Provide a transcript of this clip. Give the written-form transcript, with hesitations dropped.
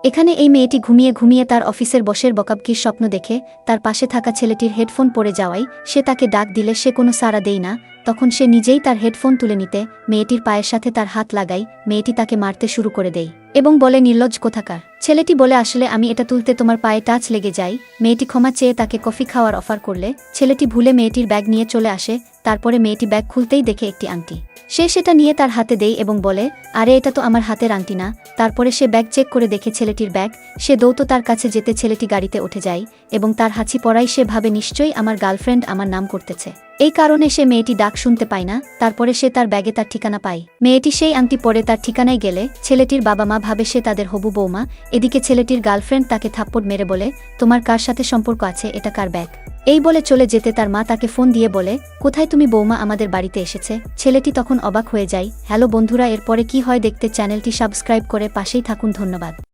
এখানে এই মেয়েটি ঘুমিয়ে ঘুমিয়ে তার অফিসের বসের বকাবকির স্বপ্ন দেখে তার পাশে থাকা ছেলেটির হেডফোন পড়ে যাওয়ায় সে তাকে ডাক দিলে সে কোনো সাড়া দেয় না। তখন সে নিজেই তার হেডফোন তুলে নিতে মেয়েটির পায়ের সাথে তার হাত লাগায় মেয়েটি তাকে মারতে শুরু করে দেয় এবং বলে, নির্লজ্জ কোথাকার। ছেলেটি বলে, আসলে আমি এটা তুলতে তোমার পায়ে টাচ লেগে যাই। মেয়েটি ক্ষমা চেয়ে তাকে কফি খাওয়ার অফার করলে ছেলেটি ভুলে মেয়েটির ব্যাগ নিয়ে চলে আসে। তারপরে মেয়েটি ব্যাগ খুলতেই দেখে একটি আংটি। সে সেটা নিয়ে তার হাতে দেয় এবং বলে, আরে এটা তো আমার হাতের আংটি না। তারপরে সে ব্যাগ চেক করে দেখে ছেলেটির ব্যাগ। সে দৌড় তার কাছে যেতে ছেলেটি গাড়িতে উঠে যায় এবং তার হাঁচি পড়ায় সে ভাবে নিশ্চয়ই আমার গার্লফ্রেন্ড আমার নাম করতেছে। এই কারণে সে মেয়েটি ডাক শুনতে পায় না। তারপরে সে তার ব্যাগে তার ঠিকানা পায়। মেয়েটি সেই আংটি পরে তার ঠিকানায় গেলে ছেলেটির বাবা মা ভাবে সে তাদের হবু বৌমা। এদিকে ছেলেটির গার্লফ্রেন্ড তাকে থাপ্পড় মেরে বলে, তোমার কার সাথে সম্পর্ক আছে, এটা কার ব্যাগ? এই বলে চলে যেতে তার মা তাকে ফোন দিয়ে বলে, কোথায় তুমি বৌমা, আমাদের বাড়িতে এসেছে। ছেলেটি তখন অবাক হয়ে যায়। হ্যালো বন্ধুরা, এরপরে কি হয় দেখতে চ্যানেলটি সাবস্ক্রাইব করে পাশেই থাকুন। ধন্যবাদ।